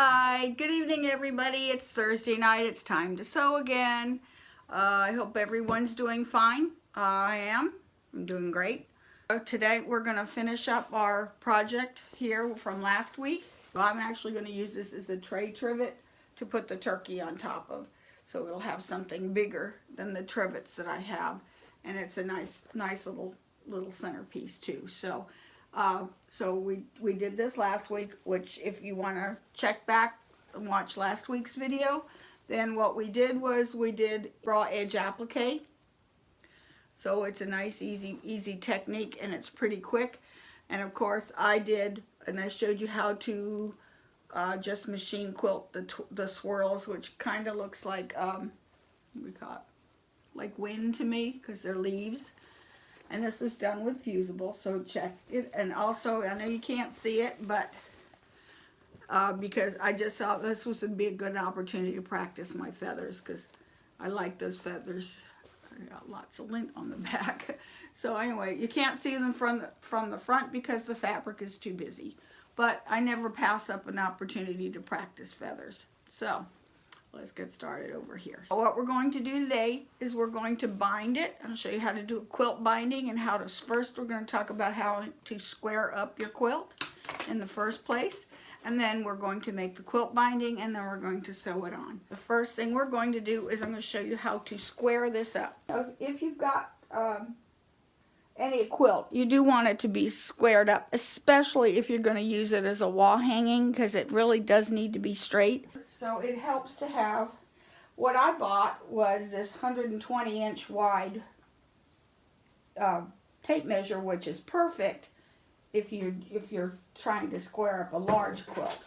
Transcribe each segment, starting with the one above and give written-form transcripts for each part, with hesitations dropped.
Hi, good evening everybody. It's Thursday night. It's time to sew again. I hope everyone's doing fine. I am. I'm doing great. Today we're going to finish up our project here from last week. Well, I'm actually going to use this as a tray trivet to put the turkey on top of. So it'll have something bigger than the trivets that I have. And it's a nice little centerpiece too. So we did this last week, which if you want to check back and watch last week's video, then what we did was we did raw edge applique. So it's a nice easy technique and it's pretty quick. And of course I showed you how to just machine quilt the swirls, which kind of looks like what we call it, like wind to me, because they're leaves. And this was done with fusible, so check it. And also, I know you can't see it, but because I just thought this would be a good opportunity to practice my feathers, because I like those feathers. I got lots of lint on the back. So anyway, you can't see them from the front because the fabric is too busy. But I never pass up an opportunity to practice feathers. So let's get started over here. What we're going to do today is we're going to bind it. I'll show you how to do a quilt binding and how to, first we're going to talk about how to square up your quilt in the first place. And then we're going to make the quilt binding and then we're going to sew it on. The first thing we're going to do is I'm going to show you how to square this up. If you've got any quilt, you do want it to be squared up, especially if you're going to use it as a wall hanging, because it really does need to be straight. So it helps to have, what I bought was this 120-inch wide tape measure, which is perfect if you're trying to square up a large quilt.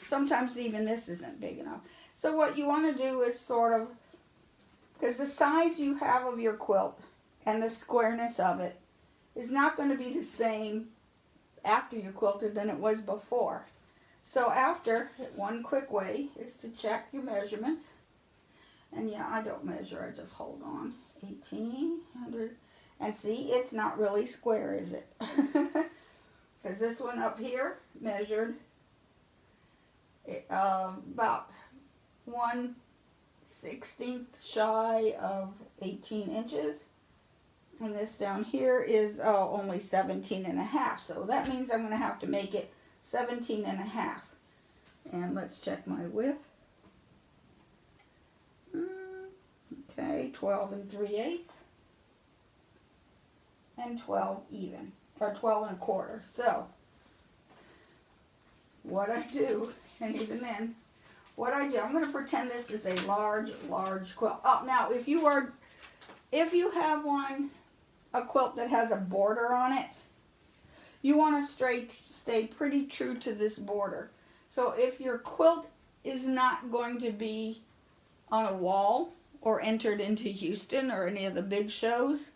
Sometimes even this isn't big enough. So what you want to do is sort of, because the size you have of your quilt and the squareness of it is not going to be the same after you quilted than it was before. So one quick way is to check your measurements. And yeah, I don't measure, I just hold on. 1800. And see, it's not really square, is it? Because this one up here measured about 1/16 shy of 18 inches. And this down here is only 17.5. So that means I'm going to have to make it 17.5. And let's check my width. Okay, 12 3/8 and 12 even, or 12 1/4. So what I do, and even then, what I do, I'm going to pretend this is a large quilt. Oh, now if you have a quilt that has a border on it, you want to stay pretty true to this border. So if your quilt is not going to be on a wall or entered into Houston or any of the big shows,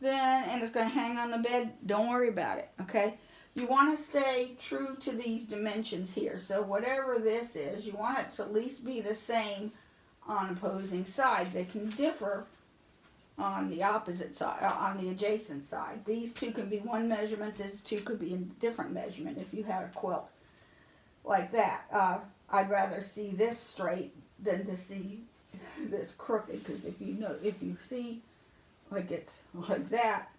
and it's going to hang on the bed, don't worry about it, okay? You want to stay true to these dimensions here. So whatever this is, you want it to at least be the same on opposing sides. They can differ on the opposite side, on the adjacent side. These two can be one measurement, these two could be a different measurement if you had a quilt like that. I'd rather see this straight than to see this crooked, because if you see like it's like that,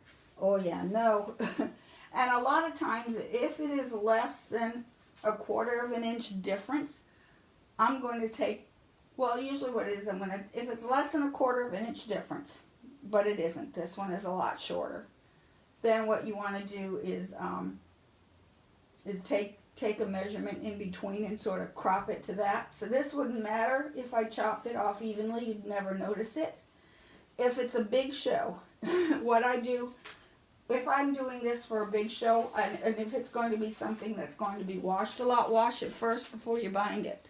oh yeah, no. And a lot of times if it is less than 1/4 inch difference, I'm going to take, well, usually what it is, if it's less than 1/4 inch difference, but it isn't, this one is a lot shorter, then what you want to do is take a measurement in between and sort of crop it to that. So this wouldn't matter if I chopped it off evenly, you'd never notice it. If it's a big show, what I do, if I'm doing this for a big show, and if it's going to be something that's going to be washed a lot, wash it first before you bind it.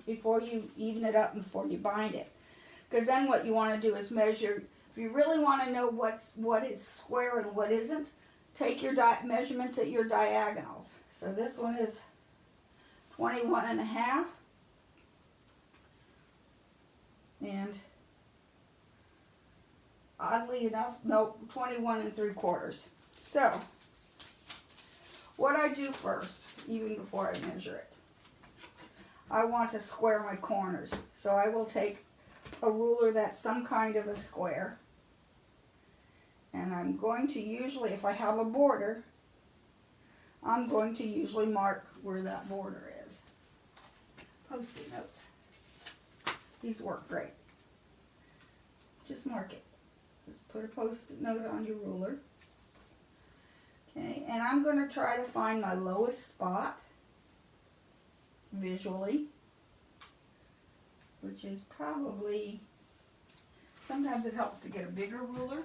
Before you even it up, before you bind it. Because then what you want to do is measure. If you really want to know what is square and what isn't, take your measurements at your diagonals. So this one is 21.5, and oddly enough, no, 21 3/4. So what I do first, even before I measure it, I want to square my corners. So I will take a ruler that's some kind of a square. And I'm going to usually, if I have a border, I'm going to usually mark where that border is. Post-it notes. These work great. Just mark it. Just put a post-it note on your ruler. Okay, and I'm going to try to find my lowest spot visually, which is probably, sometimes it helps to get a bigger ruler.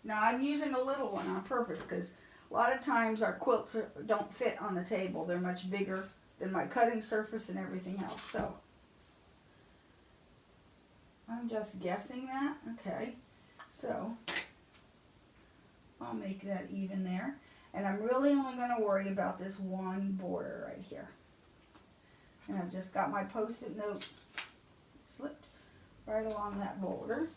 Now I'm using a little one on purpose because a lot of times our quilts don't fit on the table. They're much bigger than my cutting surface and everything else. So I'm just guessing that. Okay, so I'll make that even there. And I'm really only going to worry about this one border right here. And I've just got my post-it note slipped right along that border.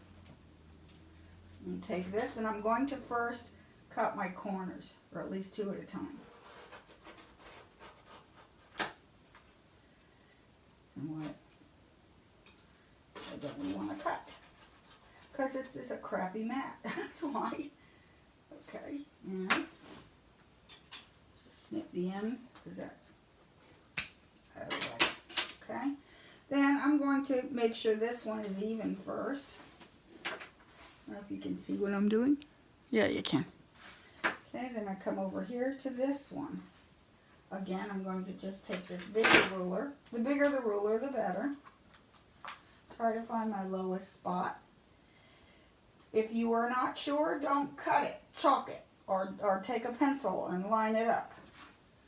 And take this, and I'm going to first cut my corners, or at least 2 at a time. And what I don't really want to cut, because it's a crappy mat. That's why. Okay, and just snip the end, because that's out of the way. Okay, then I'm going to make sure this one is even first. I don't know if you can see what I'm doing. Yeah, you can. Okay, then I come over here to this one. Again, I'm going to just take this bigger ruler. The bigger the ruler, the better. Try to find my lowest spot. If you are not sure, don't cut it. Chalk it. Or take a pencil and line it up.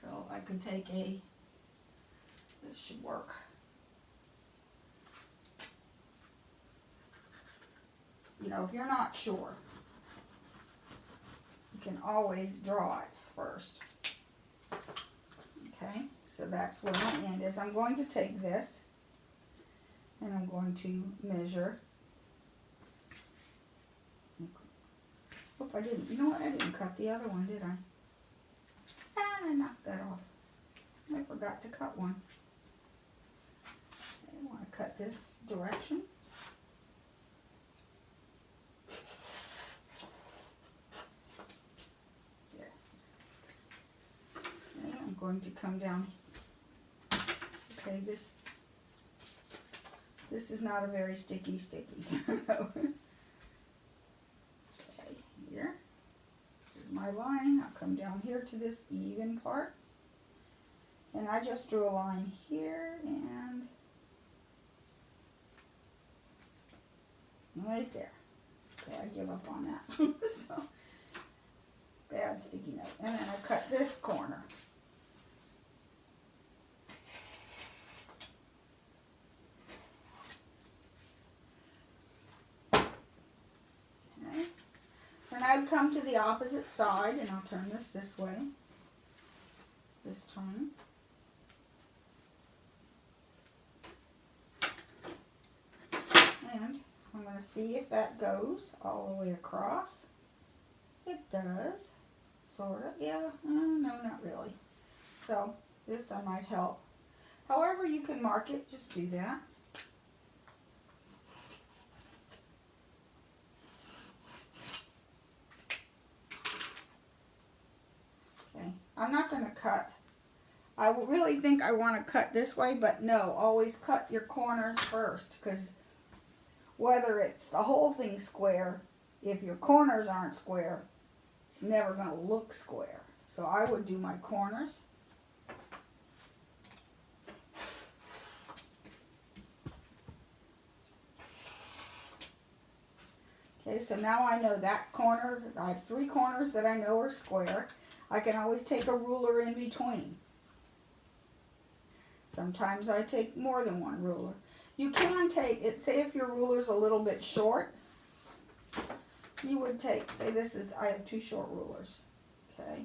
So I could take a, this should work. You know, if you're not sure, you can always draw it first. Okay, so that's where my end is. I'm going to take this and I'm going to measure. Oh, I didn't. You know what? I didn't cut the other one, did I? Ah, I knocked that off. I forgot to cut one. I want to cut this direction. Going to come down. Okay, this is not a very sticky. Okay, here. Here's my line. I'll come down here to this even part. And I just drew a line here and right there. Okay, I give up on that. So, bad sticky note. And then I cut this corner. And I'd come to the opposite side, and I'll turn this way this time. And I'm going to see if that goes all the way across. It does, sort of. Yeah, no, not really. So this I might help. However you can mark it, just do that. I'm not going to cut. I really think I want to cut this way, but no, always cut your corners first, because whether it's the whole thing square, if your corners aren't square, it's never going to look square. So I would do my corners. Okay, so now I know that corner. I have 3 corners that I know are square. I can always take a ruler in between. Sometimes I take more than one ruler. You can take it, say if your ruler's a little bit short, you would take, say this is, I have 2 short rulers, okay?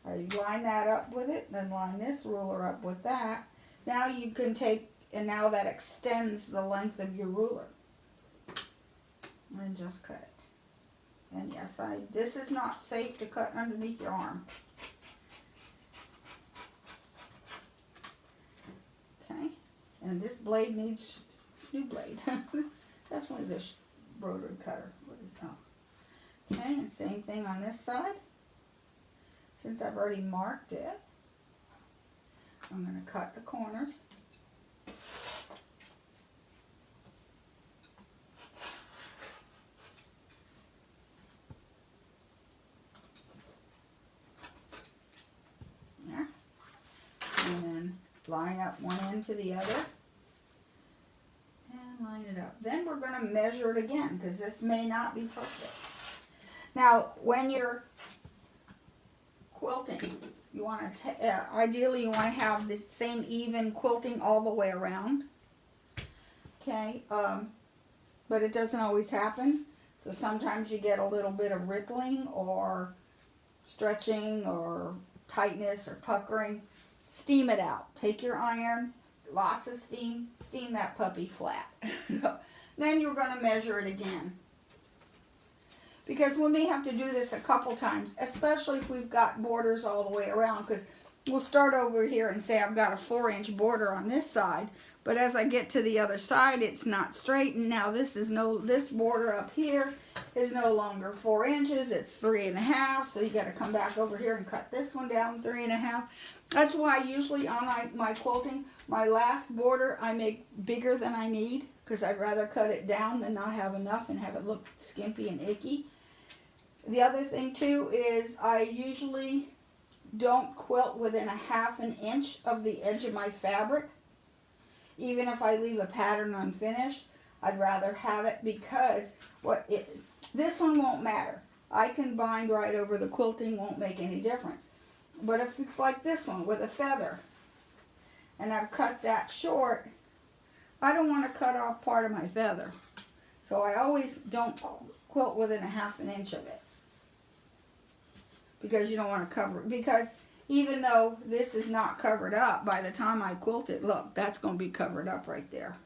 I line that up with it, then line this ruler up with that. Now you can take, and now that extends the length of your ruler. And just cut it. And yes, this is not safe to cut underneath your arm. And this blade needs new blade. Definitely this rotary cutter. What is that? Okay, and same thing on this side. Since I've already marked it, I'm going to cut the corners. There. And then line up one end to the other. And line it up. Then we're going to measure it again because this may not be perfect. Now, when you're quilting, you want to ideally you want to have the same even quilting all the way around. Okay, but it doesn't always happen. So sometimes you get a little bit of rippling or stretching or tightness or puckering. Steam it out. Take your iron, lots of steam, steam that puppy flat. Then you're going to measure it again. Because we may have to do this a couple times, especially if we've got borders all the way around, because we'll start over here and say I've got a 4-inch border on this side, but as I get to the other side, it's not straight, and now this border up here is no longer 4 inches, it's 3.5, so you got to come back over here and cut this one down 3.5. That's why usually on my quilting, my last border I make bigger than I need, because I'd rather cut it down than not have enough and have it look skimpy and icky. The other thing too is I usually don't quilt within 1/2 inch of the edge of my fabric. Even if I leave a pattern unfinished, I'd rather have it because this one won't matter. I can bind right over the quilting, won't make any difference. But if it's like this one with a feather, and I've cut that short, I don't want to cut off part of my feather. So I always don't quilt within 1/2 inch of it. Because you don't want to cover it. Because even though this is not covered up, by the time I quilt it, look, that's going to be covered up right there.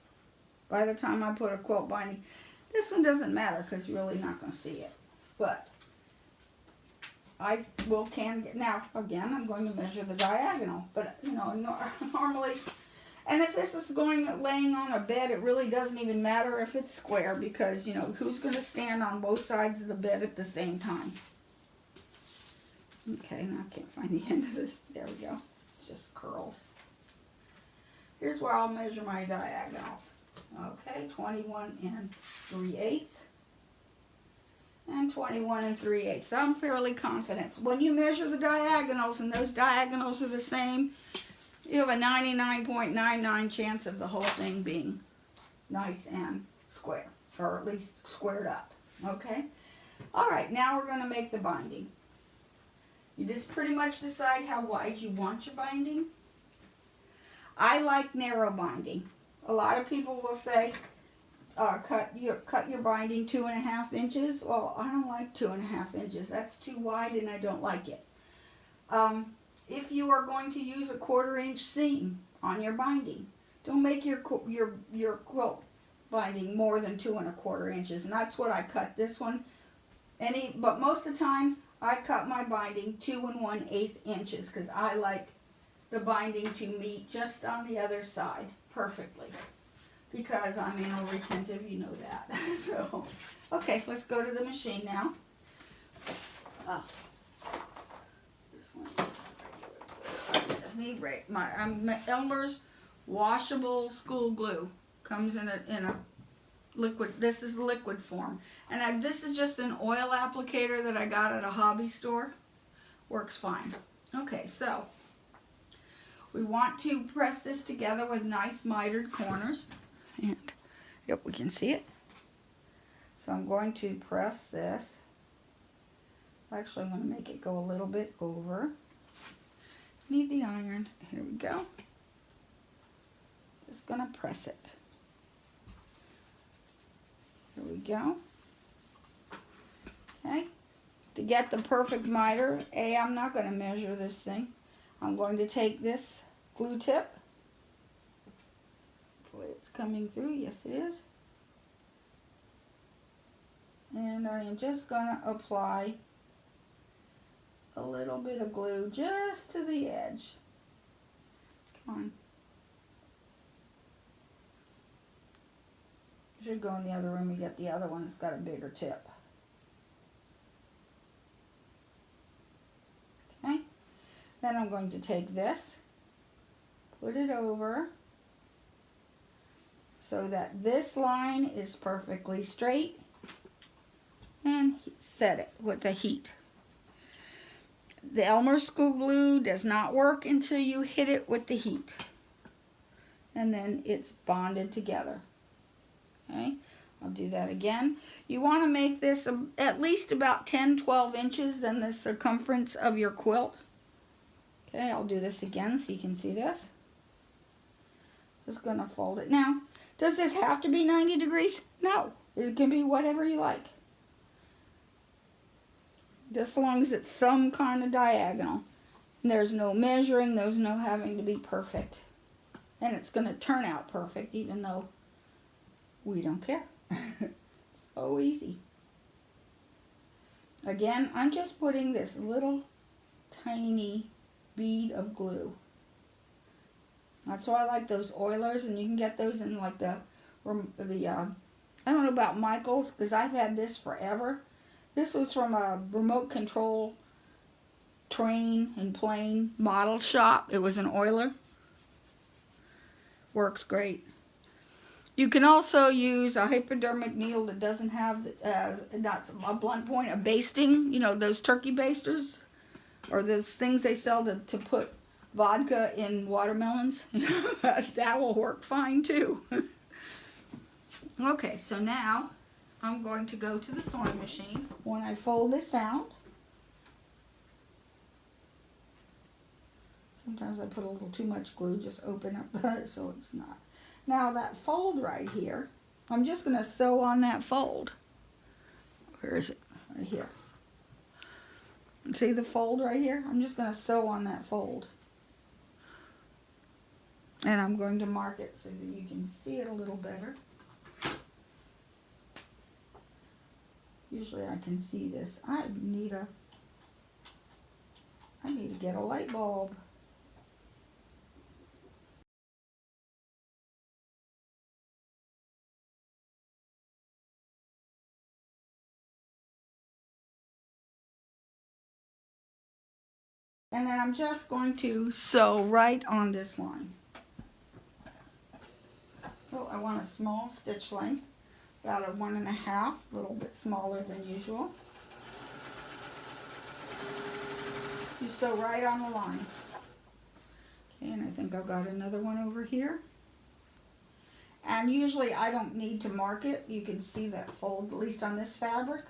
By the time I put a quilt binding, this one doesn't matter because you're really not going to see it. But I now again, I'm going to measure the diagonal. But you know, normally, and if this is laying on a bed, it really doesn't even matter if it's square because you know who's going to stand on both sides of the bed at the same time. Okay, now I can't find the end of this. There we go. It's just curled. Here's where I'll measure my diagonals. Okay, 21 3/8 and 21 3/8. So I'm fairly confident. So when you measure the diagonals and those diagonals are the same, you have a 99.99 chance of the whole thing being nice and square, or at least squared up. Okay? All right, now we're going to make the binding. You just pretty much decide how wide you want your binding. I like narrow binding. A lot of people will say, cut your binding 2.5 inches. Well, I don't like 2.5 inches. That's too wide and I don't like it. If you are going to use a 1/4 inch seam on your binding, don't make your quilt binding more than 2 1/4 inches. And that's what I cut this one. But most of the time, I cut my binding 2 1/8 inches because I like the binding to meet just on the other side perfectly. Because I'm anal retentive, you know that. So, okay, let's go to the machine now. This one is regular. I just need my Elmer's washable school glue. Comes in a liquid. This is liquid form, and this is just an oil applicator that I got at a hobby store. Works fine. Okay, so we want to press this together with nice mitered corners, and yep, we can see it. So I'm going to press this. Actually, I'm going to make it go a little bit over. Need the iron. Here we go. Just going to press it. Here we go. Okay. To get the perfect miter, I'm not going to measure this thing. I'm going to take this glue tip. Hopefully it's coming through. Yes, it is. And I am just going to apply a little bit of glue just to the edge. Come on. should go in the other room and get the other one. It's got a bigger tip. Okay. Then I'm going to take this, put it over so that this line is perfectly straight, and set it with the heat. The Elmer's school glue does not work until you hit it with the heat. And then it's bonded together. Okay, I'll do that again. You want to make this at least about 10-12 inches than the circumference of your quilt. Okay, I'll do this again so you can see this. Just going to fold it. Now, does this have to be 90 degrees? No, it can be whatever you like. Just as long as it's some kind of diagonal. And there's no measuring, there's no having to be perfect. And it's going to turn out perfect even though we don't care. It's so easy. Again, I'm just putting this little tiny bead of glue. That's why I like those oilers, and you can get those in like the I don't know about Michael's, because I've had this forever. This was from a remote control train and plane model shop. It was an oiler. Works great. You can also use a hypodermic needle that doesn't have not a blunt point, a basting, you know, those turkey basters, or those things they sell to put vodka in watermelons. That will work fine too. Okay, so now I'm going to go to the sewing machine. When I fold this out, sometimes I put a little too much glue, just open up so it's not. Now that fold right here, I'm just going to sew on that fold. Where is it? Right here. See the fold right here? I'm just going to sew on that fold. And I'm going to mark it so that you can see it a little better. Usually I can see this. I need to get a light bulb. And then I'm just going to sew right on this line. Oh, I want a small stitch length, about a 1.5, a little bit smaller than usual. You sew right on the line. Okay, and I think I've got another one over here. And usually I don't need to mark it. You can see that fold, at least on this fabric.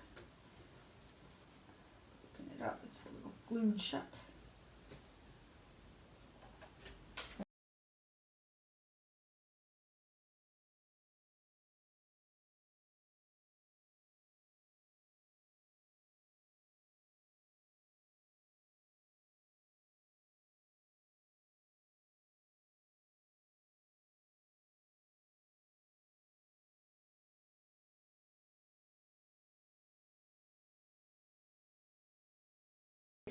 Open it up, it's a little glued shut.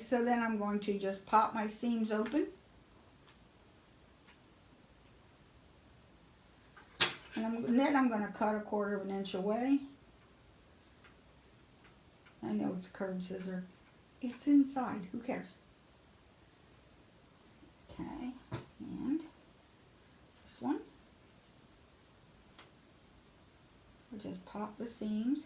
So then I'm going to just pop my seams open. And then I'm going to cut 1/4 inch away. I know it's curved scissor. It's inside. Who cares? Okay. And this one. We'll just pop the seams.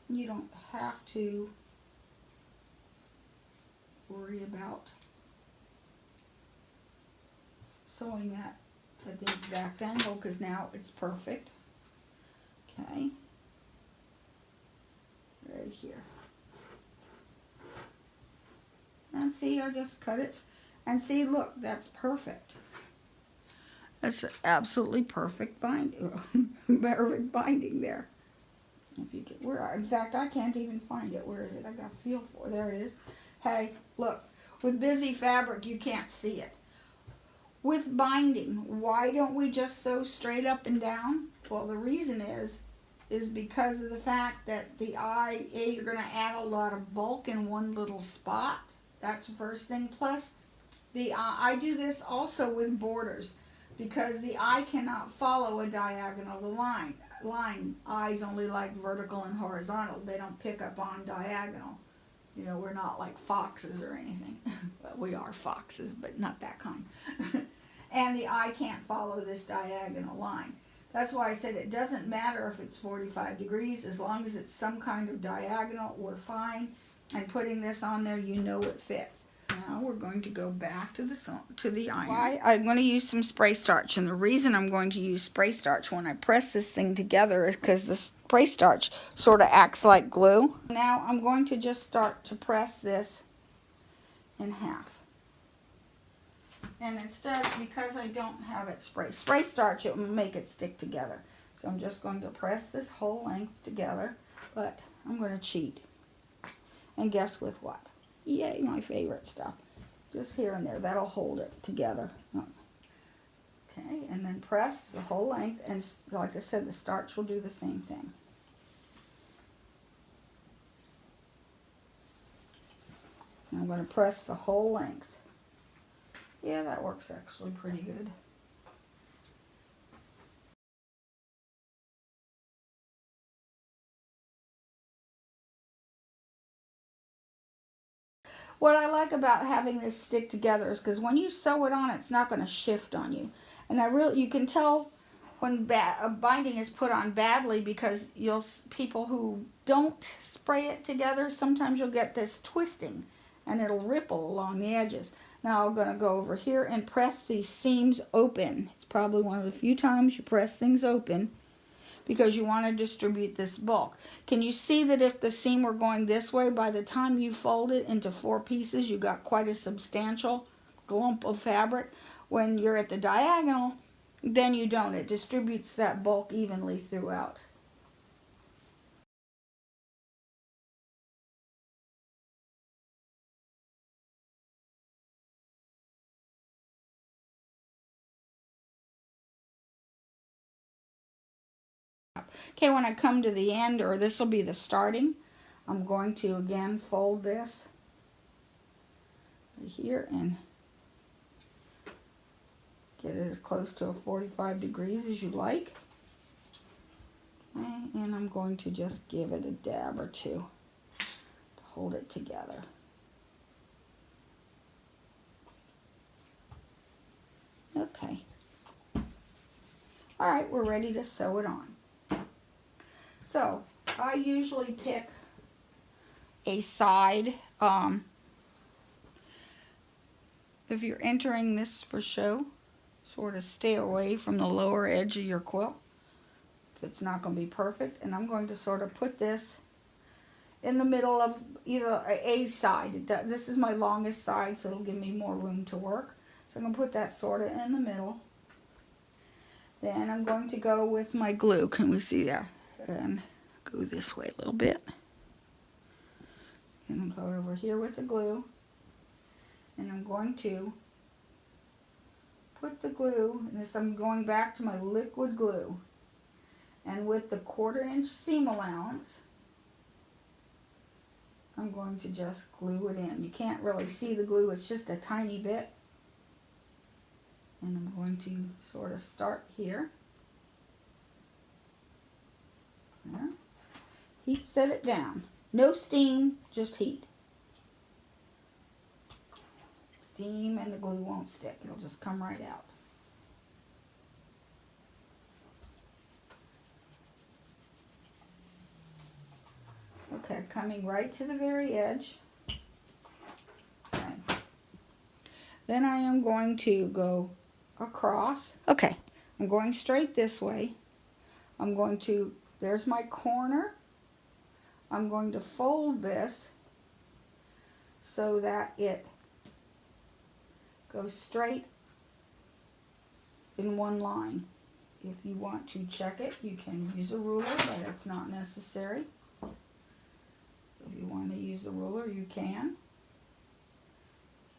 You don't have to worry about sewing that at the exact angle because now it's perfect. Okay, right here. And see, I just cut it. And see, look, that's perfect. That's absolutely perfect binding, perfect binding there. If you get where, in fact, I can't even find it. Where is it? I got a feel for it. There it is. Hey, look, with busy fabric, you can't see it. With binding, why don't we just sew straight up and down? Well, the reason is because of the fact that the eye, you're going to add a lot of bulk in one little spot. That's the first thing. Plus, I do this also with borders. because the eye cannot follow a diagonal line. Eyes only like vertical and horizontal. They don't pick up on diagonal. You know, we're not like foxes or anything. Well, we are foxes, but not that kind. And the eye can't follow this diagonal line. That's why I said it doesn't matter if it's 45 degrees, as long as it's some kind of diagonal, we're fine. And putting this on there, you know it fits. Now we're going to go back to the iron. I'm going to use some spray starch, and the reason I'm going to use spray starch when I press this thing together is because the spray starch sort of acts like glue. Now I'm going to just start to press this in half. And instead, because I don't have it spray starch, it will make it stick together. So I'm just going to press this whole length together, but I'm going to cheat. And guess with what? Yay, my favorite stuff. Just here and there. That'll hold it together. Okay, and then press the whole length, and like I said, the starch will do the same thing. And I'm going to press the whole length. Yeah, that works actually pretty good. What I like about having this stick together is because when you sew it on, it's not going to shift on you. And you can tell when a binding is put on badly, because people who don't spray it together, sometimes you'll get this twisting and it'll ripple along the edges. Now I'm going to go over here and press these seams open. It's probably one of the few times you press things open, because you want to distribute this bulk. Can you see that if the seam were going this way, by the time you fold it into 4 pieces, you got quite a substantial lump of fabric? When you're at the diagonal, then you don't. It distributes that bulk evenly throughout. Okay, when I come to the end, or this will be the starting, I'm going to again fold this right here and get it as close to a 45 degrees as you like. Okay, and I'm going to just give it a dab or two to hold it together. Okay. All right, we're ready to sew it on. So I usually pick a side. If you're entering this for show, sort of stay away from the lower edge of your quilt if it's not going to be perfect. And I'm going to sort of put this in the middle of either a side. This is my longest side, so it'll give me more room to work. So I'm going to put that sort of in the middle. Then I'm going to go with my glue. Can we see that? And go this way a little bit. And I'll go over here with the glue. And I'm going to put the glue, and this I'm going back to my liquid glue. And with the 1/4 inch seam allowance, I'm going to just glue it in. You can't really see the glue, it's just a tiny bit. And I'm going to sort of start here. There. Heat set it down. No steam, just heat. Steam and the glue won't stick. It'll just come right out. Okay, coming right to the very edge. Okay. Then I am going to go across. Okay, I'm going straight this way. I'm going to, there's my corner. I'm going to fold this so that it goes straight in one line. If you want to check it, you can use a ruler, but it's not necessary. If you want to use the ruler, you can.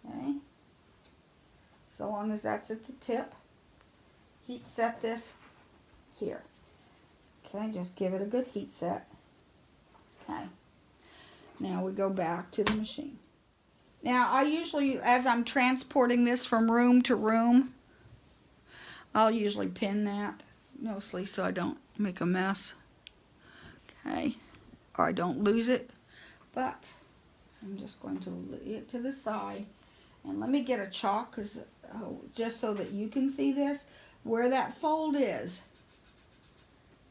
Okay. So long as that's at the tip. Heat set this here. Okay, just give it a good heat set. Okay. Now we go back to the machine. Now I usually, as I'm transporting this from room to room, I'll usually pin that mostly so I don't make a mess. Okay, or I don't lose it. But I'm just going to lay it to the side. And let me get a chalk, because just so that you can see this, where that fold is.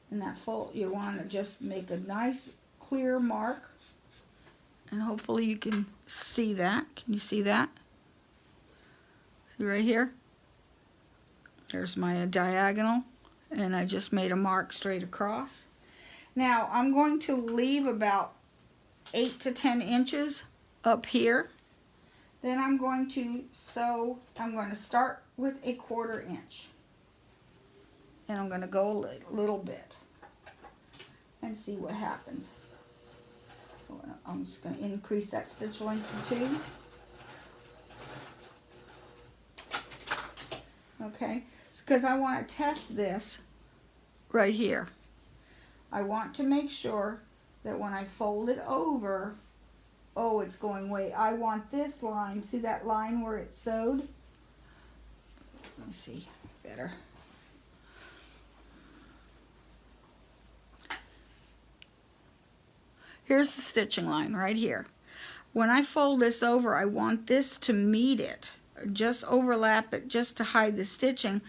And that fold, you want to just make a nice clear mark. And hopefully you can see that. Can you see that? See right here? There's my diagonal. And I just made a mark straight across. Now I'm going to leave about 8 to 10 inches up here. Then I'm going to sew, I'm going to start with a 1/4 inch. And I'm going to go a little bit and see what happens. I'm just going to increase that stitch length to 2. Okay, because I want to test this right here. I want to make sure that when I fold it over, oh, it's going way. I want this line. See that line where it's sewed? Let me see better. Here's the stitching line right here. When I fold this over, I want this to meet it. Just overlap it just to hide the stitching,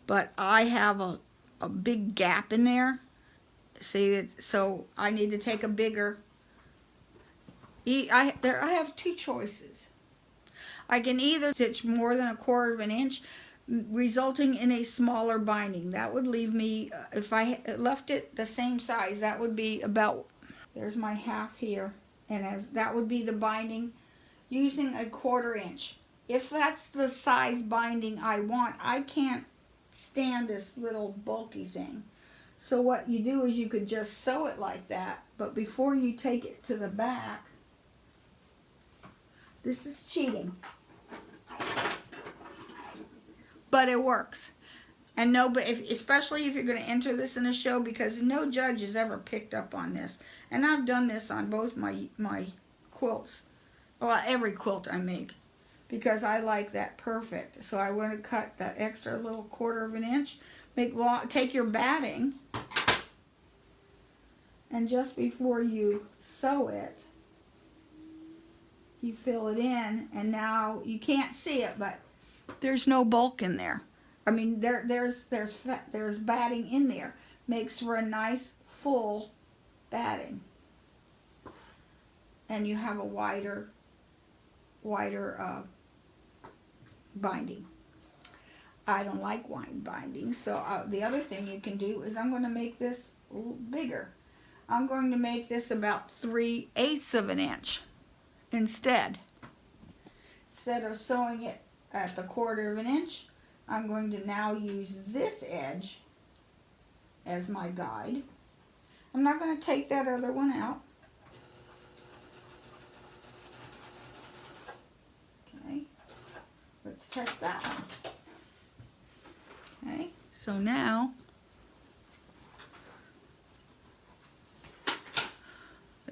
but I have a big gap in there. See it? So I need to take a bigger. I have 2 choices. I can either stitch more than 1/4 inch, resulting in a smaller binding. That would leave me, if I left it the same size, that would be about, there's my half here, and as that would be the binding using a 1/4 inch. If that's the size binding I want, I can't stand this little bulky thing. So what you do is you could just sew it like that, but before you take it to the back, this is cheating. But it works. And no, but especially if you're going to enter this in a show, because no judge has ever picked up on this. And I've done this on both my quilts. Well, every quilt I make. Because I like that perfect. So I want to cut that extra little 1/4 inch. Take your batting. And just before you sew it, you fill it in. And now you can't see it, but there's no bulk in there. I mean, there's batting in there. Makes for a nice full batting. And you have a wider binding. I don't like wide binding, so the other thing you can do is I'm going to make this a little bigger. I'm going to make this about 3/8 inch instead. Instead of sewing it at the 1/4 inch, I'm going to now use this edge as my guide. I'm not going to take that other one out. Okay, let's test that one. Okay, so now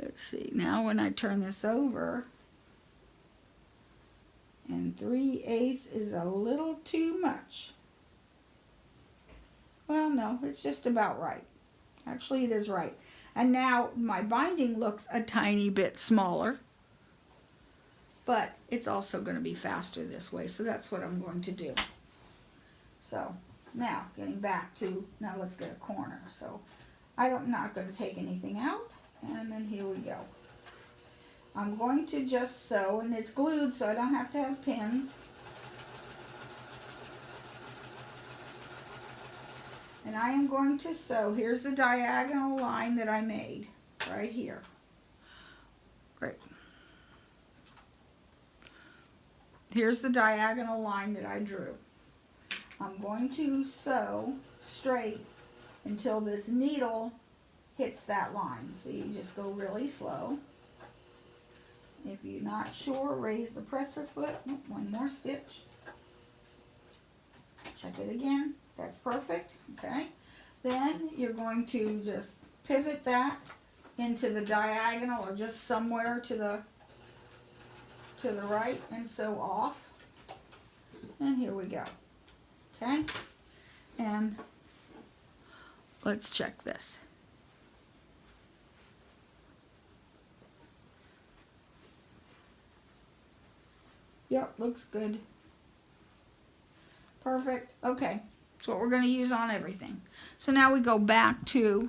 let's see, now when I turn this over, and 3/8 is a little too much. Well, no, it's just about right. Actually, it is right. And now my binding looks a tiny bit smaller, but it's also going to be faster this way, so that's what I'm going to do. So now getting back to, now let's get a corner. So I'm not going to take anything out, and then here we go. I'm going to just sew, and it's glued so I don't have to have pins. And I am going to sew, here's the diagonal line that I made, right here. Right. Here's the diagonal line that I drew. I'm going to sew straight until this needle hits that line. So you just go really slow. If you're not sure, raise the presser foot. One more stitch. Check it again. That's perfect. Okay. Then you're going to just pivot that into the diagonal, or just somewhere to the right, and sew off. And here we go. Okay. And let's check this. Yep, looks good. Perfect. Okay, that's what we're going to use on everything. So now we go back to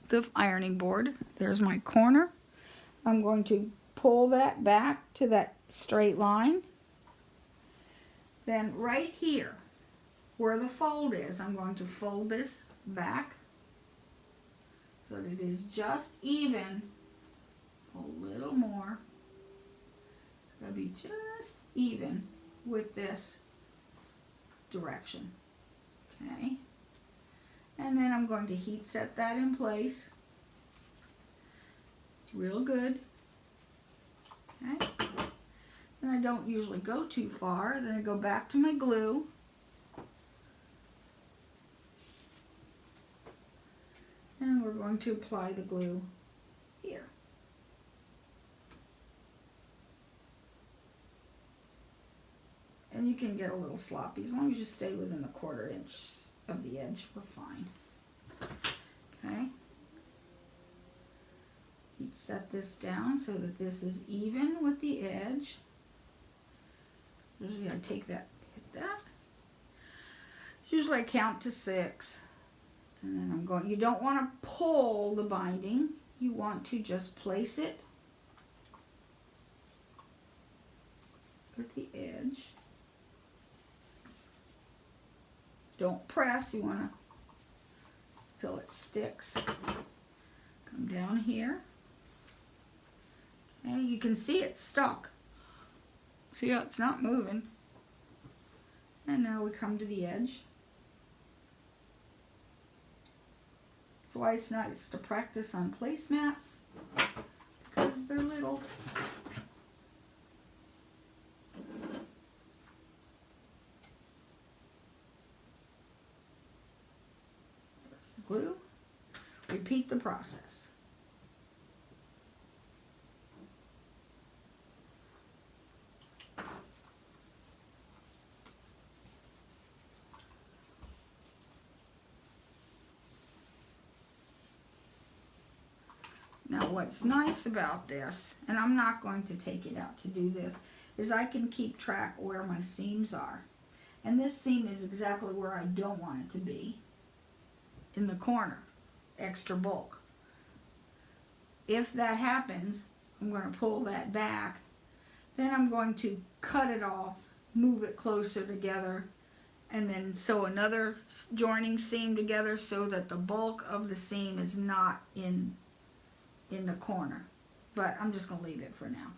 the ironing board. There's my corner. I'm going to pull that back to that straight line. Then right here, where the fold is, I'm going to fold this back so that it is just even. A little more. It's going to be just even with this direction. Okay. And then I'm going to heat set that in place. Real good. Okay. And I don't usually go too far. Then I go back to my glue. And we're going to apply the glue here. And you can get a little sloppy. As long as you stay within a 1/4 inch of the edge, we're fine. Okay. Heat set this down so that this is even with the edge. Usually I take that, hit that. Usually I count to 6. And then I'm going, you don't want to pull the binding. You want to just place it at the edge. Don't press, you want to, till it sticks. Come down here. And you can see it's stuck. See how it's not moving. And now we come to the edge. That's why it's nice to practice on placemats, because they're little. There's the glue. Repeat the process. Now what's nice about this, and I'm not going to take it out to do this, is I can keep track where my seams are. And this seam is exactly where I don't want it to be, in the corner, extra bulk. If that happens, I'm going to pull that back, then I'm going to cut it off, move it closer together, and then sew another joining seam together so that the bulk of the seam is not in the corner. But I'm just going to leave it for now.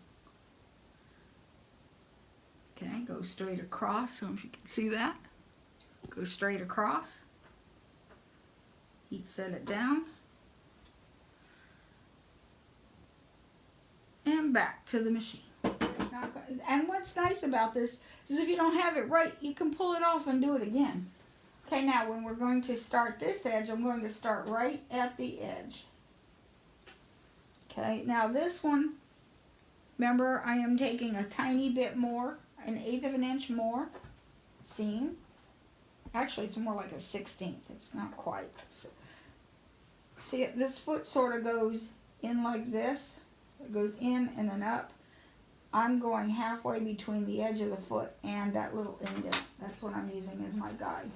Okay, go straight across. So if you can see that, go straight across. Heat set it down. And back to the machine. And what's nice about this is if you don't have it right, you can pull it off and do it again. Okay, now when we're going to start this edge, I'm going to start right at the edge. Okay, now this one, remember I am taking a tiny bit more, 1/8 of an inch more seam. Actually, it's more like a 1/16. It's not quite. So, see, this foot sort of goes in like this. It goes in and then up. I'm going halfway between the edge of the foot and that little indent. That's what I'm using as my guide.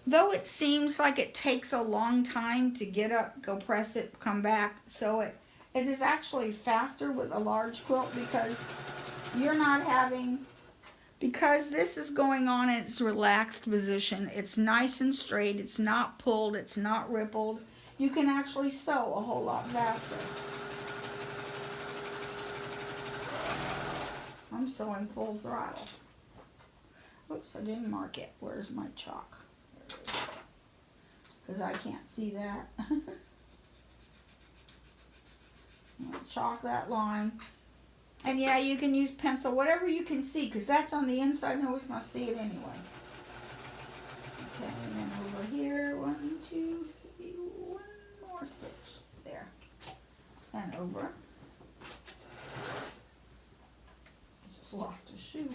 Though it seems like it takes a long time to get up, go press it, come back, sew it, it is actually faster with a large quilt because you're not having, because this is going on in its relaxed position. It's nice and straight. It's not pulled. It's not rippled. You can actually sew a whole lot faster. I'm sewing full throttle. Oops, I didn't mark it. Where's my chalk? There it is. Because I can't see that. Chalk that line. And yeah, you can use pencil, whatever you can see, because that's on the inside. No one's going to see it anyway. Okay, and then over here, 1, 2, 3, 1 more stitch. There. And over. almost lost a shoe.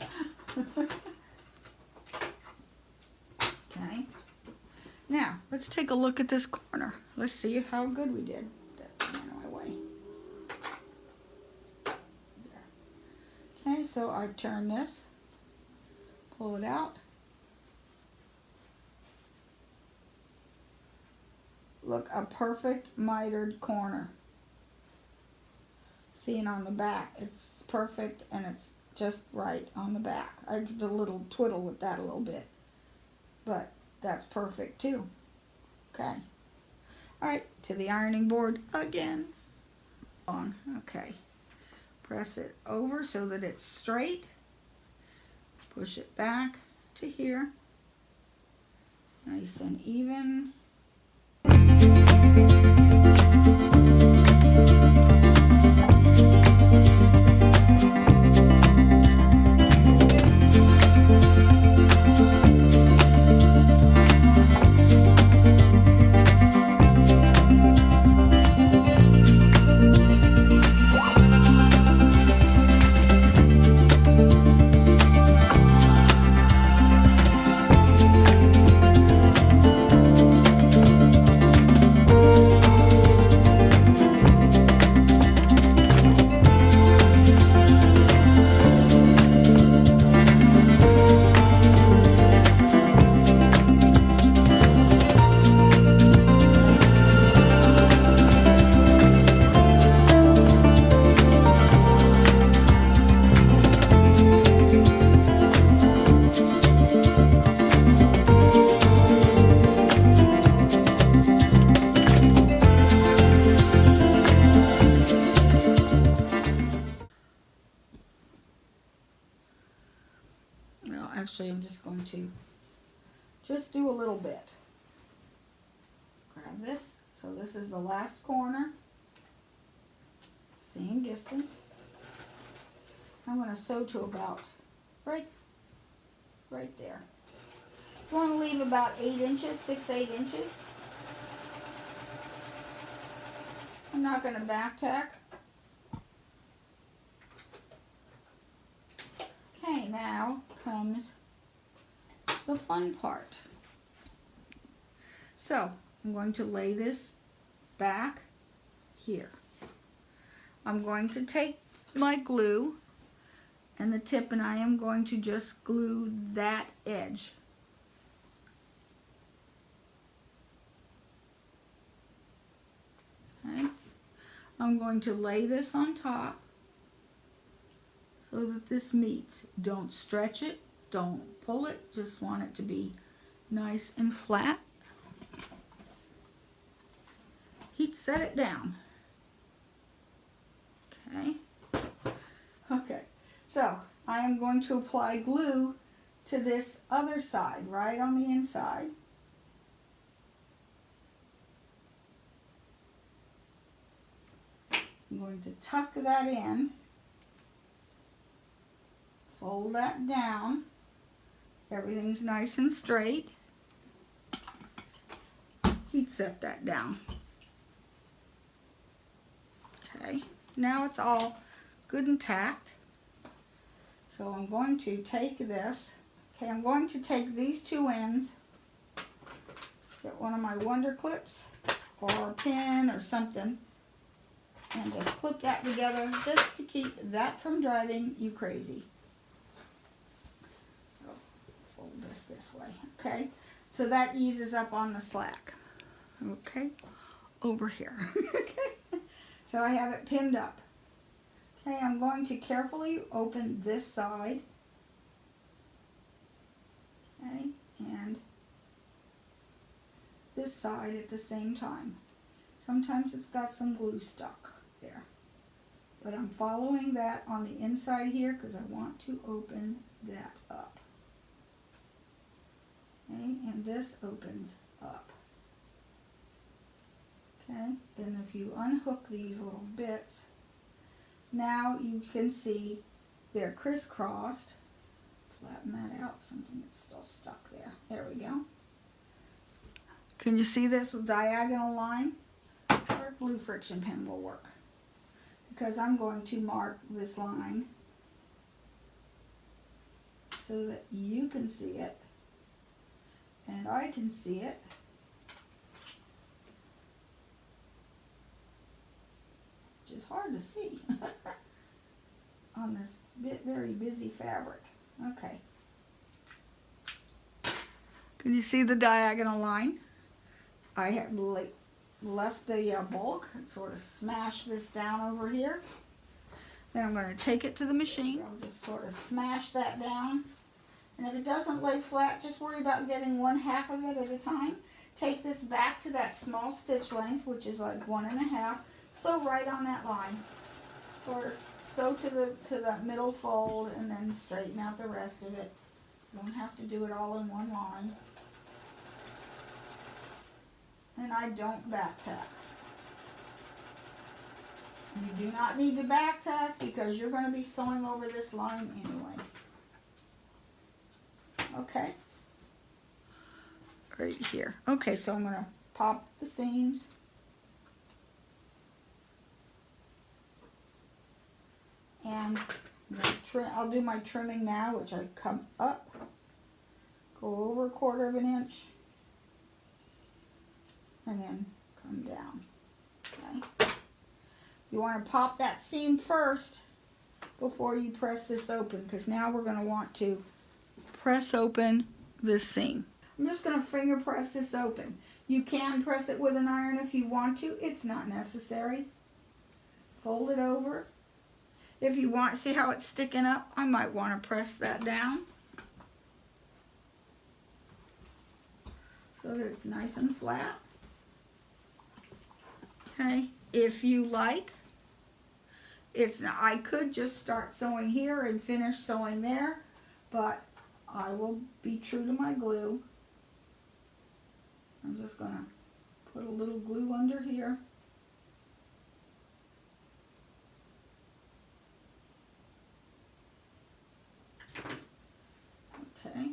Okay. Now, let's take a look at this corner. Let's see how good we did. That's out of my way. There. Okay, so I've turned this. Pull it out. Look, a perfect mitered corner. See, and on the back, it's perfect and it's just right on the back. I did a little twiddle with that a little bit, but that's perfect too. Okay. All right, to the ironing board again. On. Okay. Press it over so that it's straight. Push it back to here. Nice and even. Actually, I'm just going to just do a little bit. Grab this. So this is the last corner. Same distance. I'm going to sew to about right there. You want to leave about 8 inches, 6-8 inches. I'm not going to back tack. Okay, now comes the fun part. So I'm going to lay this back here. I'm going to take my glue and the tip, and I am going to just glue that edge. Okay. I'm going to lay this on top so that this meets. Don't stretch it, don't pull it, just want it to be nice and flat. Heat set it down. Okay. Okay, so I am going to apply glue to this other side, right on the inside. I'm going to tuck that in. Fold that down. Everything's nice and straight. Heat set that down. Okay, now it's all good and tacked. So I'm going to take this. Okay, I'm going to take these two ends, get one of my Wonder Clips or a pin or something, and just clip that together just to keep that from driving you crazy. Fold this way. Okay, so that eases up on the slack. Okay, over here. Okay, so I have it pinned up. Okay, I'm going to carefully open this side. Okay, and this side at the same time. Sometimes it's got some glue stuck there, but I'm following that on the inside here because I want to open that up. Okay, and this opens up. Okay, and if you unhook these little bits, now you can see they're crisscrossed. Flatten that out, something that's still stuck there. There we go. Can you see this diagonal line? Or a glue friction pen will work. Because I'm going to mark this line so that you can see it and I can see it. Which is hard to see on this very busy fabric. Okay. Can you see the diagonal line? I have left the bulk and sort of smash this down over here. Then I'm going to take it to the machine. I'll just sort of smash that down. And if it doesn't lay flat, just worry about getting 1/2 of it at a time. Take this back to that small stitch length, which is like 1.5. Sew right on that line. Sort of sew to that middle fold and then straighten out the rest of it. You don't have to do it all in one line. And I don't back tack. You do not need to back tack because you're going to be sewing over this line anyway. Okay. Right here. Okay, so I'm going to pop the seams. And I'll do my trimming now, which I come up, go over 1/4 inch, and then come down. Okay. You want to pop that seam first before you press this open, because now we're going to want to press open this seam. I'm just going to finger press this open. You can press it with an iron if you want to. It's not necessary. Fold it over. If you want, see how it's sticking up? I might want to press that down so that it's nice and flat. Okay, if you like, I could just start sewing here and finish sewing there, but I will be true to my glue. I'm just going to put a little glue under here. Okay,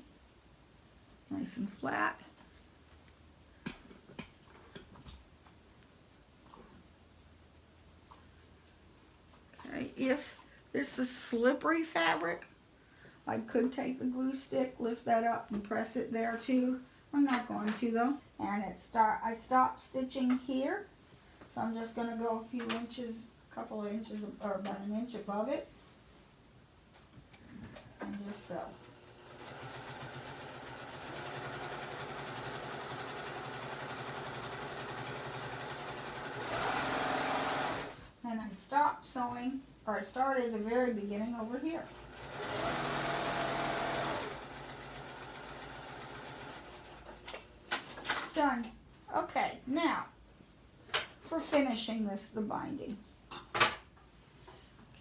nice and flat. Okay, if this is slippery fabric, I could take the glue stick, lift that up and press it there too. I'm not going to though. And I stopped stitching here, so I'm just going to go a few inches, a couple of inches, or about 1 inch above it, and just sew. And I stopped sewing, or I started at the very beginning over here. Done. Okay, now for finishing the binding.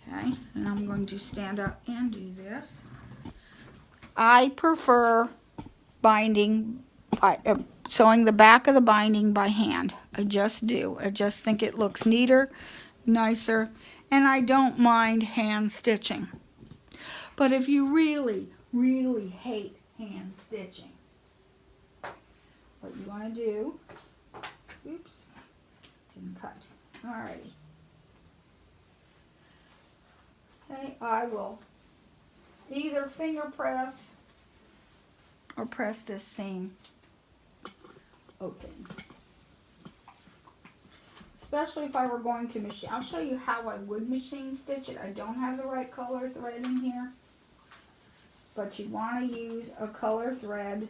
Okay, and I'm going to stand up and do this. I prefer binding by sewing the back of the binding by hand. I just do. I just think it looks neater, nicer, and I don't mind hand stitching. But if you really, really hate hand stitching, what you want to do, oops, didn't cut, alrighty. Okay, I will either finger press or press this seam open. Especially if I were going to machine. I'll show you how I would machine stitch it. I don't have the right color thread in here. But you want to use a color thread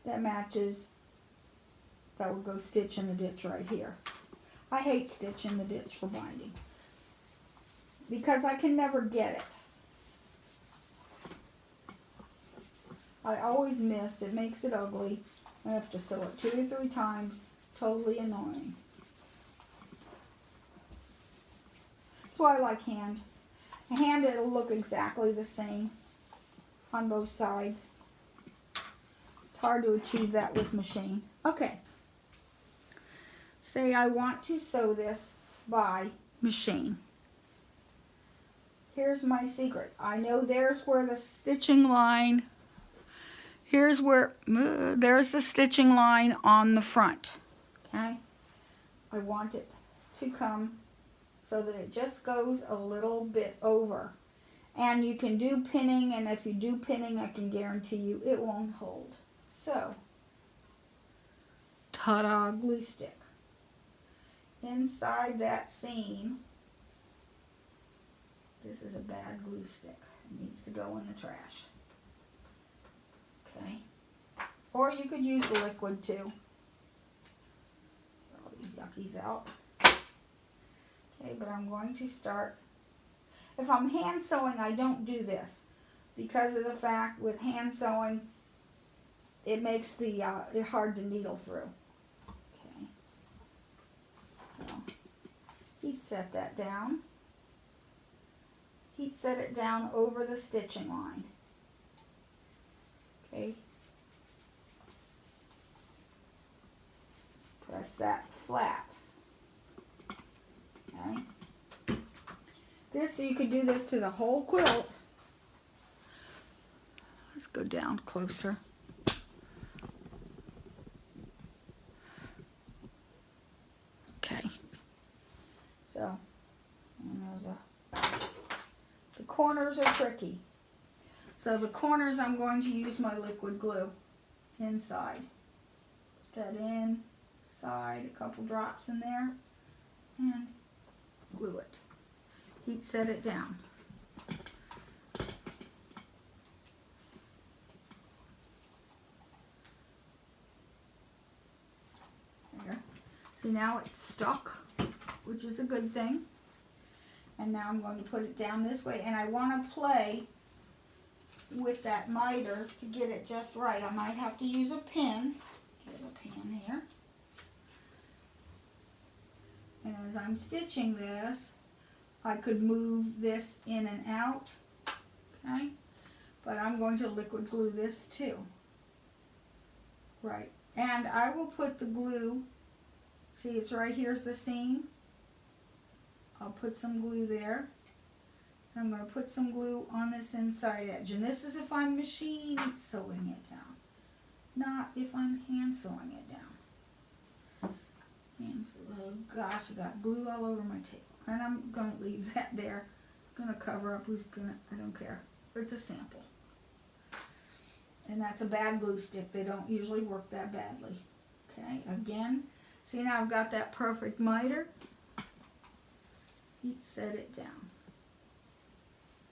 that matches, that will go stitch in the ditch right here. I hate stitch in the ditch for binding because I can never get it. I always miss. It makes it ugly. I have to sew it 2 or 3 times. Totally annoying. That's why I like hand. Hand, it'll look exactly the same on both sides. It's hard to achieve that with machine. Okay. Say I want to sew this by machine. Here's my secret. I know there's where the stitching line, there's the stitching line on the front. Okay? I want it to come so that it just goes a little bit over. And you can do pinning, and if you do pinning, I can guarantee you it won't hold. So, ta-da, glue stick. Inside that seam, this is a bad glue stick. It needs to go in the trash. Okay. Or you could use the liquid too. Get all these yuckies out. Okay, but I'm going to start. If I'm hand sewing, I don't do this because of the fact with hand sewing, it makes the it hard to needle through. Okay. So, heat set that down. Heat set it down over the stitching line. Okay. Press that flat. Okay. This, you could do this to the whole quilt. Let's go down closer. Okay. So, the corners are tricky. So the corners, I'm going to use my liquid glue inside. Put that inside, a couple drops in there, and glue it. Heat set it down. There. See, now it's stuck, which is a good thing. And now I'm going to put it down this way, and I want to play with that miter to get it just right. I might have to use a pin. Get a pin here. And as I'm stitching this, I could move this in and out, okay? But I'm going to liquid glue this too. Right, and I will put the glue, see it's right here's the seam. I'll put some glue there. I'm going to put some glue on this inside edge. And this is if I'm machine sewing it down, not if I'm hand sewing it down. And so, oh gosh, I got glue all over my table. And I'm going to leave that there. I'm going to cover up who's going to, I don't care. It's a sample. And that's a bad glue stick. They don't usually work that badly. Okay, again, see now I've got that perfect miter. Heat set it down.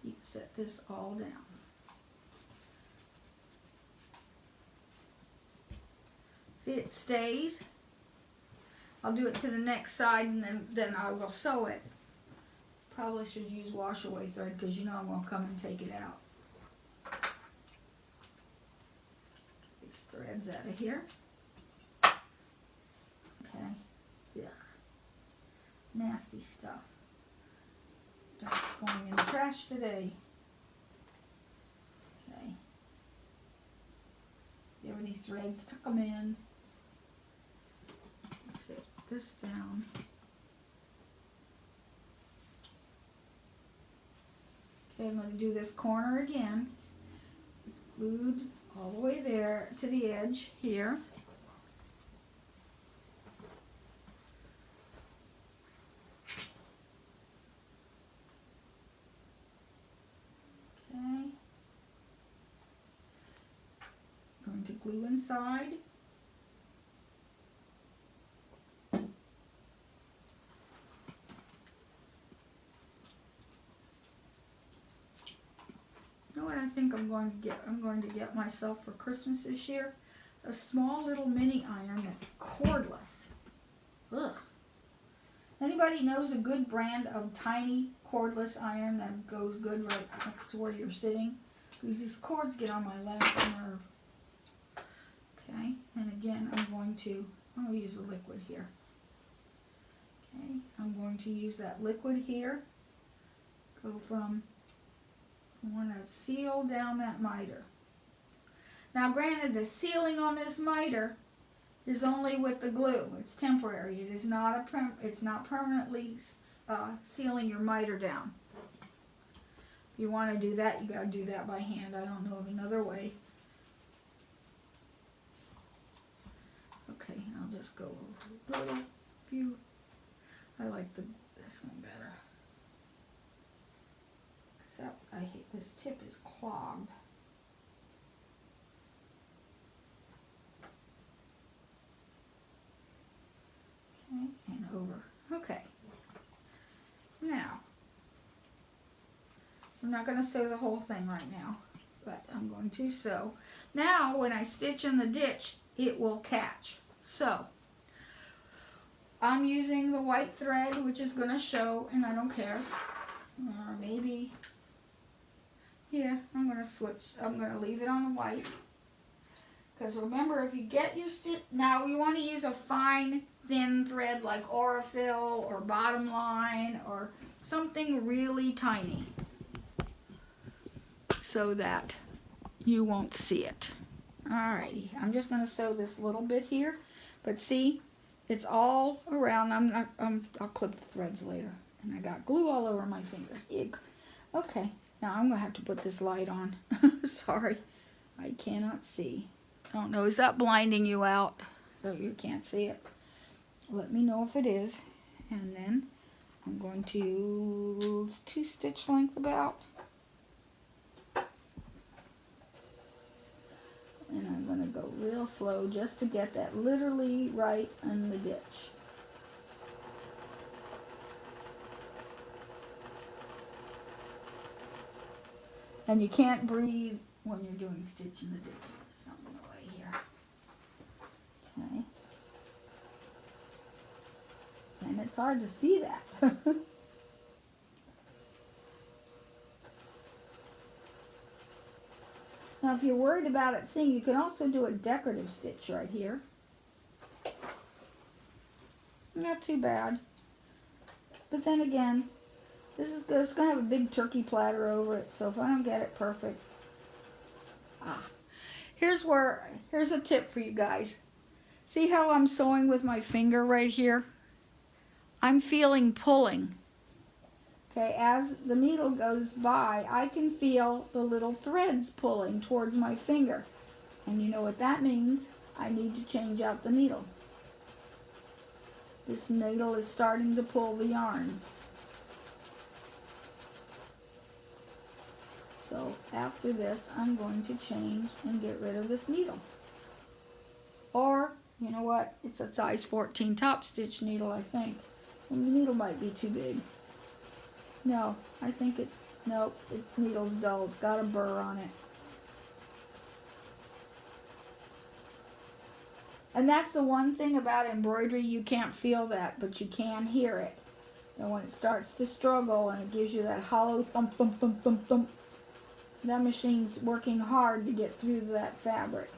Heat set this all down. See, it stays. I'll do it to the next side, and then I will sew it. Probably should use wash away thread because you know I'm going to come and take it out. Get these threads out of here. Okay. Ugh. Nasty stuff. That's going in the trash today. Okay. If you have any threads, tuck them in. Let's get this down. Okay, I'm going to do this corner again. It's glued all the way there to the edge here. Okay. Going to glue inside. You know what I think I'm going to get? I'm going to get myself for Christmas this year a small little mini iron that's cordless. Ugh. Anybody knows a good brand of tiny cordless iron that goes good right next to where you're sitting? Because these cords get on my last nerve. Okay, and again I'm going to use the liquid here. Okay, I'm going to use that liquid here. Go from, I want to seal down that miter. Now granted, the sealing on this miter is only with the glue. It's temporary. It is not it's not permanently sealing your miter down. If you want to do that, you got to do that by hand. I don't know of another way. Okay, I'll just go a little few. I like this one better. except I hate this tip is clogged. Okay, and over. Okay. Now, I'm not going to sew the whole thing right now, but I'm going to sew. Now, when I stitch in the ditch, it will catch. So, I'm using the white thread, which is going to show, and I don't care. Or maybe, yeah, I'm going to switch. I'm going to leave it on the white. Because remember, if you get your stitch, now you want to use a fine, thin thread like Aurifil or Bottom Line or something really tiny so that you won't see it. Alrighty, I'm just going to sew this little bit here, but see, it's all around. I'll clip the threads later, and I got glue all over my fingers. Eek. Okay, now I'm going to have to put this light on. Sorry, I cannot see. I don't know, is that blinding you out so you can't see it? Let me know if it is. And then I'm going to 2 stitch length about. And I'm going to go real slow just to get that literally right in the ditch. And you can't breathe when you're doing stitch in the ditch. Something away here. Okay. And it's hard to see that. Now, if you're worried about it seeing, you can also do a decorative stitch right here. Not too bad. But then again, this is good. It's going to have a big turkey platter over it, so if I don't get it perfect. Here's a tip for you guys. See how I'm sewing with my finger right here? I'm feeling pulling. Okay, as the needle goes by, I can feel the little threads pulling towards my finger. And you know what that means? I need to change out the needle. This needle is starting to pull the yarns. So after this, I'm going to change and get rid of this needle. Or, you know what? It's a size 14 top stitch needle, I think. And the needle might be too big. No, I think it's, nope, the needle's dull. It's got a burr on it. And that's the one thing about embroidery, you can't feel that, but you can hear it. And when it starts to struggle and it gives you that hollow thump, thump, thump, thump, thump, that machine's working hard to get through that fabric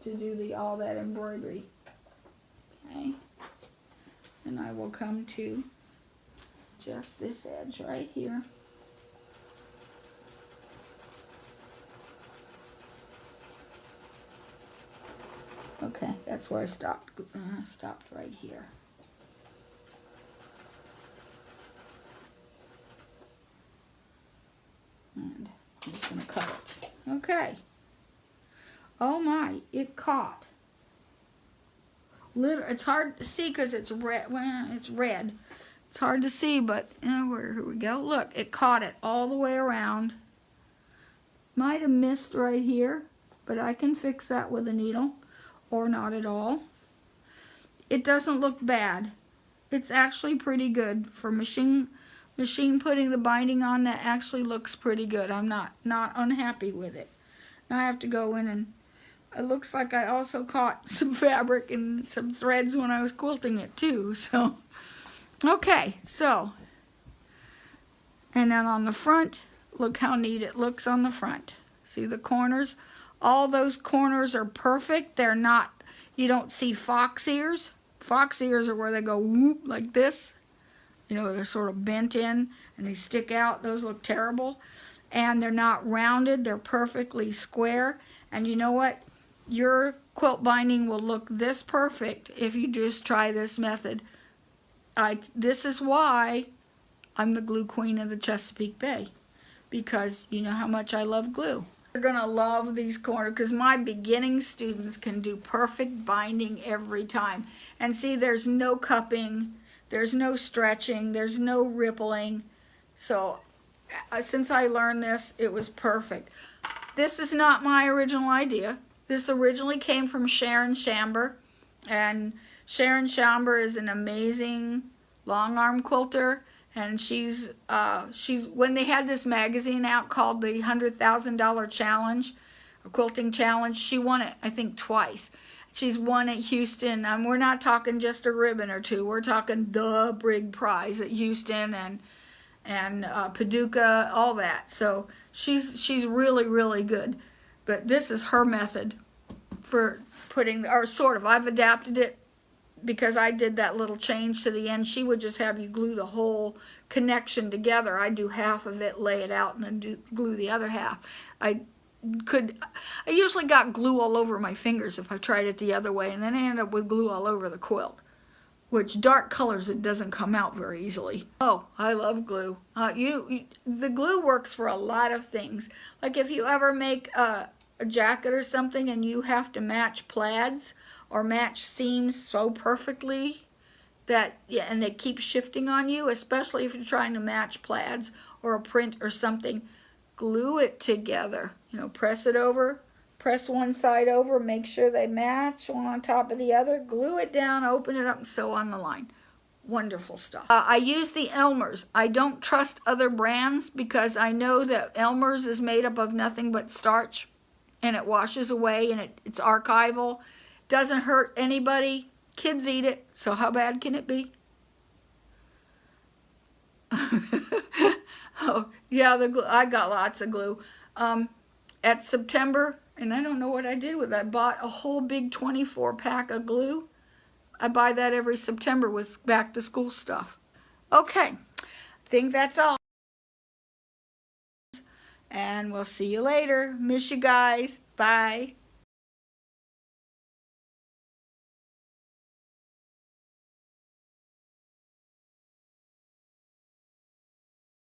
to do all that embroidery. Okay. And I will come to just this edge right here. Okay, that's where I stopped. Stopped right here. And I'm just going to cut it. Okay. Oh my, it caught. It's hard to see because it's red. Well, it's red. It's hard to see, but here we go. Look, it caught it all the way around. Might have missed right here, but I can fix that with a needle, or not at all. It doesn't look bad. It's actually pretty good for machine putting the binding on. That actually looks pretty good. I'm not unhappy with it. Now I have to go in and it looks like I also caught some fabric and some threads when I was quilting it too. So, okay, so, and then on the front, look how neat it looks on the front. See the corners? All those corners are perfect. They're not, you don't see fox ears. Fox ears are where they go whoop like this. You know, they're sort of bent in and they stick out. Those look terrible. And they're not rounded. They're perfectly square. And you know what? Your quilt binding will look this perfect if you just try this method. This is why I'm the glue queen of the Chesapeake Bay. Because you know how much I love glue. You're going to love these corners because my beginning students can do perfect binding every time. And see, there's no cupping. There's no stretching. There's no rippling. So since I learned this, it was perfect. This is not my original idea. This originally came from Sharon Shamber, and Sharon Shamber is an amazing long arm quilter, and she's when they had this magazine out called the $100,000 Challenge, a quilting challenge, she won it I think twice. She's won at Houston. We're not talking just a ribbon or two. We're talking the big prize at Houston and Paducah, all that. So she's really, really good. But this is her method for putting, or sort of. I've adapted it because I did that little change to the end. She would just have you glue the whole connection together. I do half of it, lay it out, and then glue the other half. I usually got glue all over my fingers if I tried it the other way, and then I ended up with glue all over the quilt, which dark colors, it doesn't come out very easily. Oh, I love glue. The glue works for a lot of things. Like if you ever make a jacket or something and you have to match plaids or match seams so perfectly that, yeah, and they keep shifting on you, especially if you're trying to match plaids or a print or something, glue it together. You know, press it over, press one side over, make sure they match, one on top of the other, glue it down, open it up, and sew on the line. Wonderful stuff. I use the Elmer's. I don't trust other brands because I know that Elmer's is made up of nothing but starch, and it washes away, and it's archival. Doesn't hurt anybody. Kids eat it, so how bad can it be? Oh, yeah, the glue. I got lots of glue. At September, and I don't know what I did with it. I bought a whole big 24 pack of glue. I buy that every September with back to school stuff. Okay, I think that's all. And we'll see you later. Miss you guys. Bye.